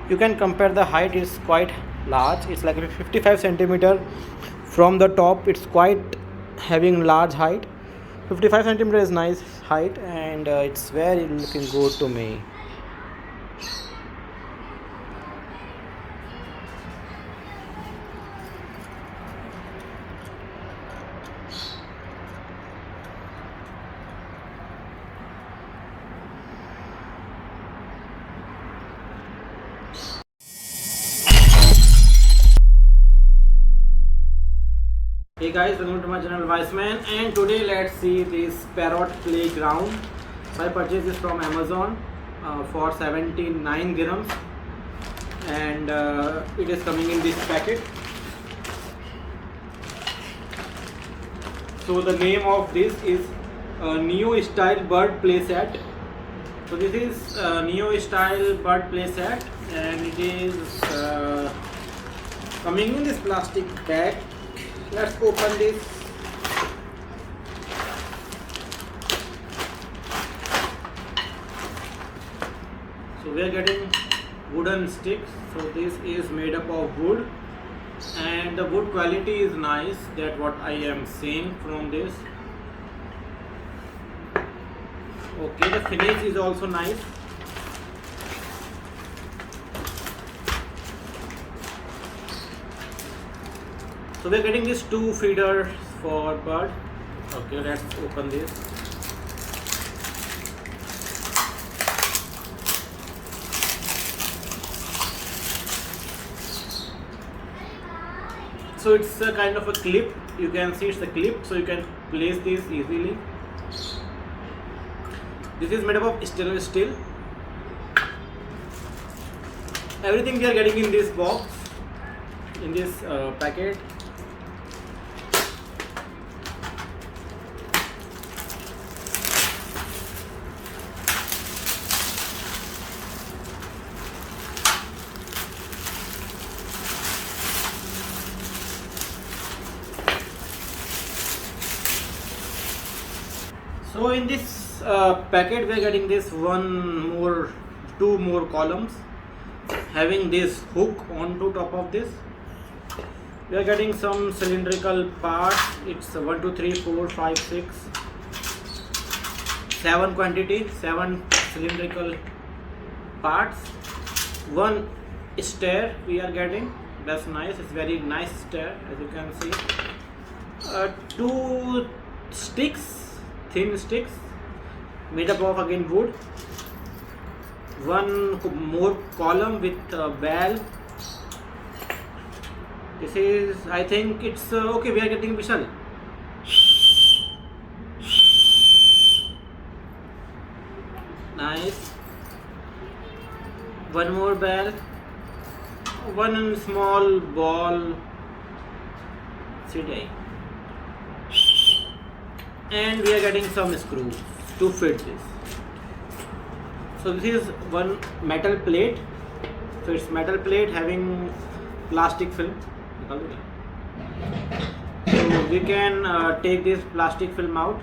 You can compare the height is quite large. It's like 55 centimeter from the top. It's quite having large height. 55 centimeter is nice height, and it's very looking good to me. Hey guys, welcome to my channel Viceman, and today let's see this parrot playground. So I purchased this from Amazon for 79 dirhams, and it is coming in this packet. So the name of this is Neostyle bird play set. So this is Neostyle bird play set, and it is coming in this plastic bag. Let's open this. So we are getting wooden sticks. So this is made up of wood, and the wood quality is nice. That what I am seeing from this. Okay, the finish is also nice. So we're getting these two feeders for bird. Okay, let's open this. So it's a kind of a clip. You can see it's a clip, so you can place this easily. This is made up of stainless steel. Everything we are getting in this box, in this packet. So in this packet we are getting this two more columns having this hook onto top of this. We are getting some cylindrical parts. It's 1 2 3 4 5 6 7 quantity, 7 cylindrical parts. One stair we are getting. That's nice. It's very nice stair, as you can see. Two sticks, thin sticks made up of again wood. One more column with bell. This is, I think it's okay. We are getting whistle. Nice. One more bell. One small ball. Today. And we are getting some screws to fit this. So this is one metal plate. So it's metal plate having plastic film. So we can take this plastic film out.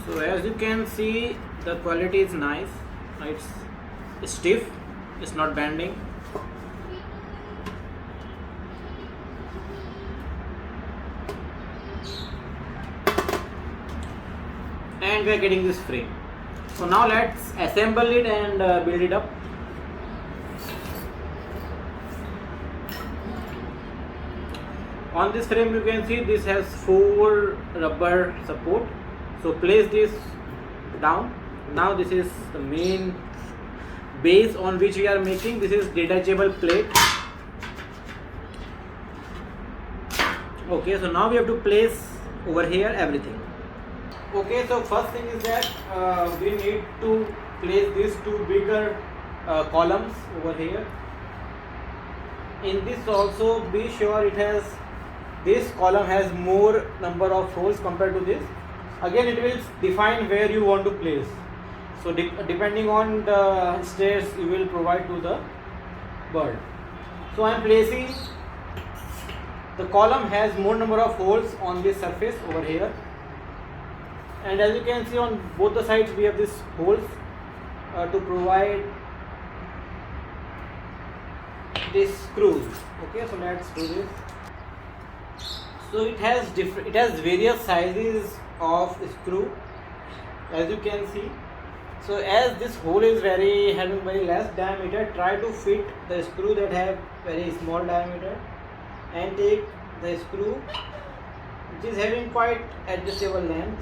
So as you can see, the quality is nice. It's stiff, it's not bending. And we are getting this frame. So now let's assemble it and build it up. On this frame you can see this has 4 rubber support. So place this down. Now this is the main base on which we are making. This is detachable plate. Okay, so now we have to place over here everything. Okay, so first thing is that we need to place these two bigger columns over here. In this also be sure it has this column has more number of holes compared to this. Again, it will define where you want to place. So depending on the stairs you will provide to the bird. So I am placing, the column has more number of holes on this surface over here, and as you can see on both the sides we have this holes to provide this screws. Okay, so let's do this. So it has various sizes of screw, as you can see. So as this hole is having very less diameter, try to fit the screw that have very small diameter, and take the screw which is having quite adjustable length.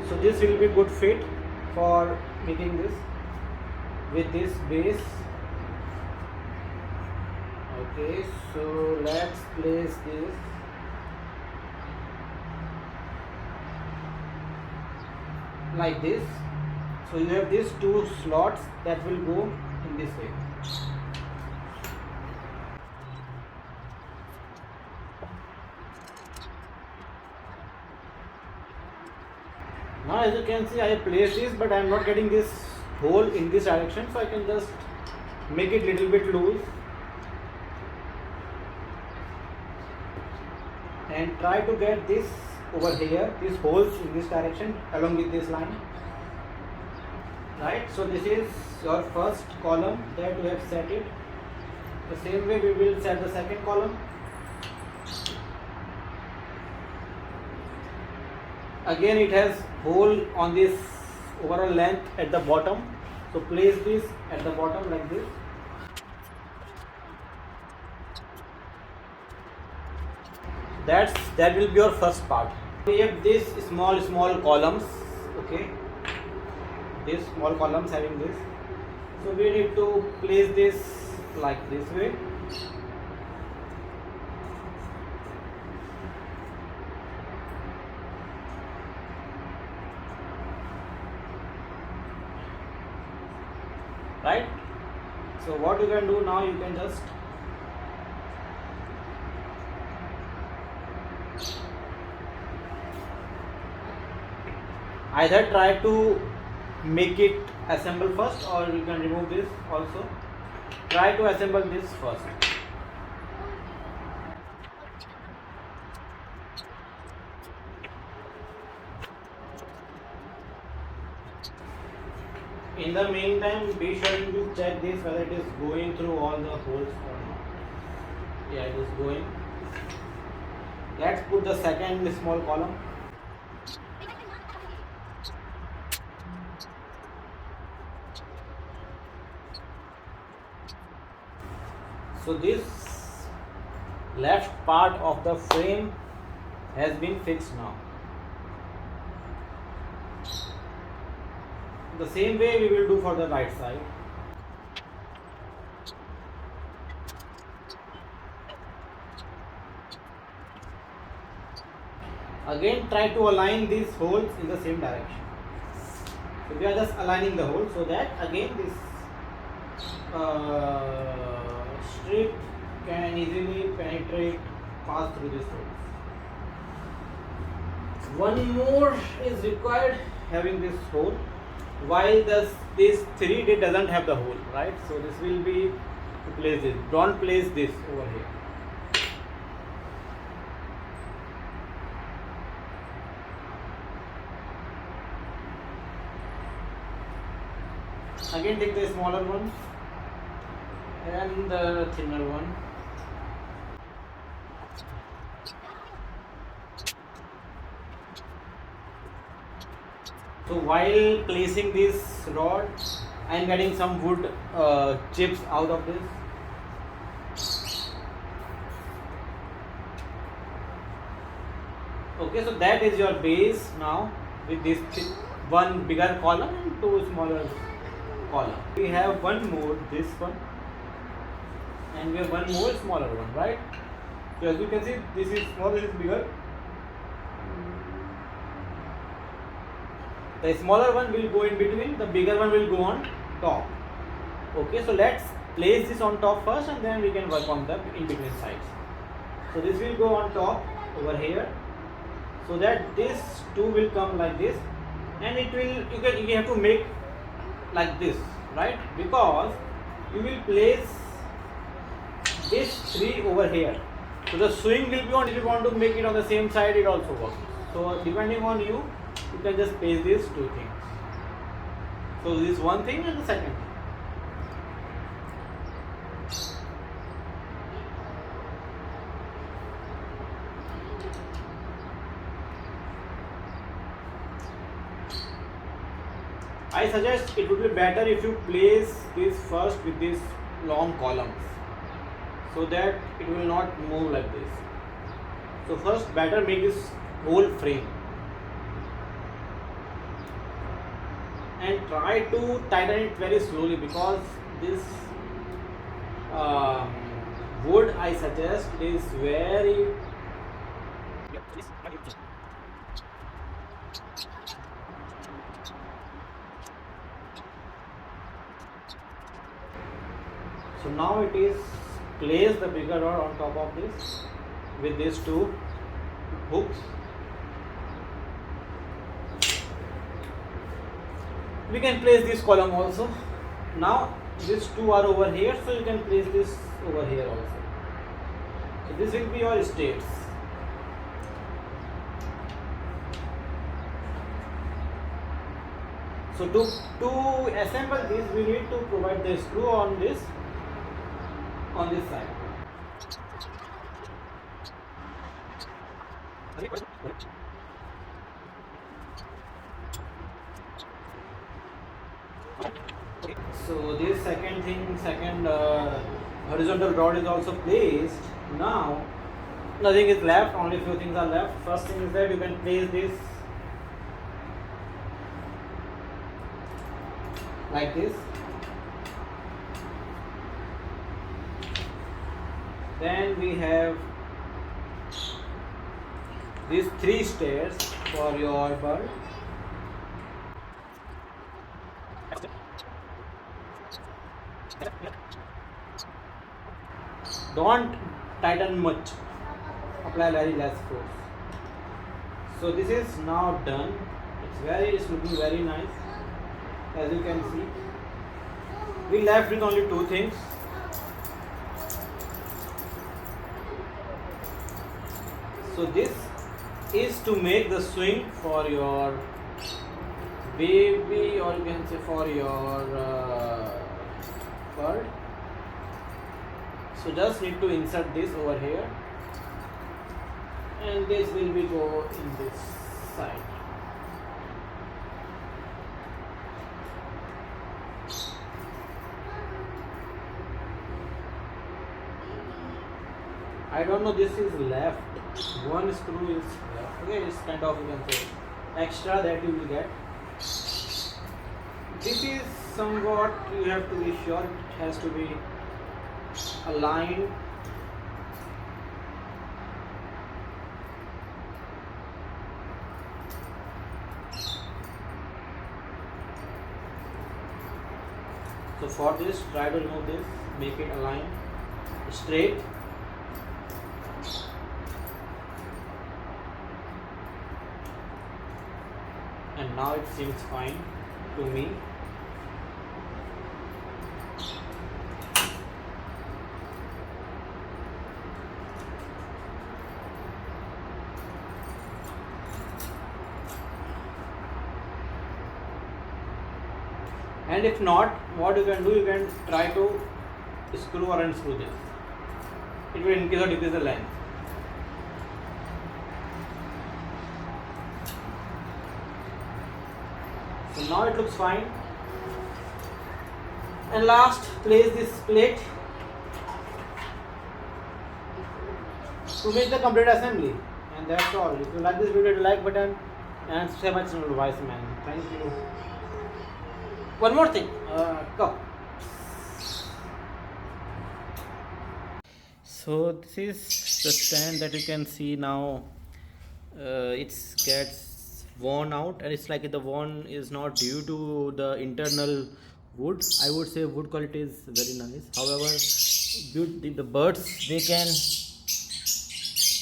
So this will be good fit for making this with this base. Okay, so let's place this. Like this. So you have these two slots that will go in this way. Now as you can see, I have placed this, but I am not getting this hole in this direction, so I can just make it little bit loose and try to get this over here, these holes in this direction along with this line. Right, so this is your first column that we have set it. The same way we will set the second column. Again it has hole on this overall length at the bottom, so place this at the bottom like this. That will be your first part. We have these small columns. Okay, these small columns having this, so we need to place this like this way. Right, so what you can do now, you can just either try to make it assemble first, or you can remove this also. Try to assemble this first. In the meantime, be sure to check this whether it is going through all the holes or not. Yeah, it is going. Let's put the second small column. So this left part of the frame has been fixed now. The same way we will do for the right side. Again try to align these holes in the same direction. So we are just aligning the holes so that again this strip can easily pass through this hole. One more is required, having this hole, while this 3D doesn't have the hole, right? So this will be to place this. Don't place this over here. Again take the smaller one and the thinner one. So while placing this rod, I am getting some wood chips out of this. Okay, so that is your base now, with this one bigger column and two smaller column. We have one more, this one, and we have one more smaller one, right? So as you can see, this is small, this is bigger. The smaller one will go in between, the bigger one will go on top. Okay, so let's place this on top first and then we can work on the in between sides. So this will go on top over here, so that this two will come like this, and it will you have to make like this, right? Because you will place this three over here. So the swing will be on. If you want to make it on the same side, it also works. So depending on you, you can just place these two things. So this one thing and the second thing. I suggest it would be better if you place this first with these long columns, so that it will not move like this. So first better make this whole frame and try to tighten it very slowly, because this wood, I suggest, is very so now it is place the bigger rod on top of this with these two hooks. We can place this column also. Now these two are over here, so you can place this over here also. So this will be your states. So to assemble this, we need to provide the screw on this side. So this second horizontal rod is also placed. Now nothing is left, only few things are left. First thing is that you can place this like this. Then we have these three stairs for your bird. Don't tighten much, apply very less force. So this is now done. It's looking very nice, as you can see. We left with only two things. So this is to make the swing for your baby, or you can say for your bird. So just need to insert this over here, and this will be go in this side. I don't know, this is left. One screw is left. Okay, it's kind of, you can say, extra that you will get. This is somewhat, you have to be sure it has to be aligned. So for this, try to remove this, make it aligned straight. And now it seems fine to me. And if not, what you can do, you can try to screw or unscrew this. It will increase or decrease the length. So now it looks fine. And last, place this plate to make the complete assembly. And that's all. If you like this video, hit the like button and subscribe my channel, Wise Man. Thank you. One more thing, go. So this is the stand that you can see now. It gets worn out, and it's like the worn is not due to the internal wood, I would say wood quality is very nice. However, the birds, they can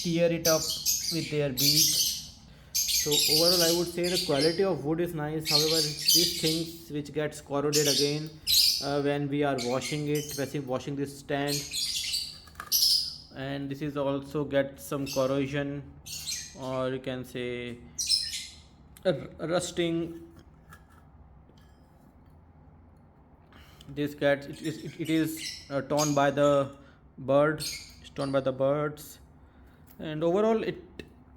tear it up with their beak. So overall I would say the quality of wood is nice. However, these things which gets corroded again when we are washing it, washing this stand, and this is also get some corrosion, or you can say rusting. This gets it is torn by the bird, it's torn by the birds. And overall it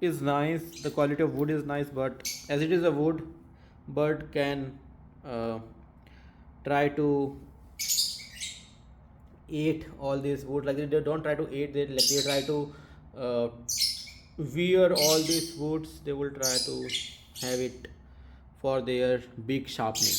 is nice, the quality of wood is nice, but as it is a wood, bird can try to eat all this wood. Like they don't try to eat, they try to wear all these woods. They will try to have it for their beak sharpening.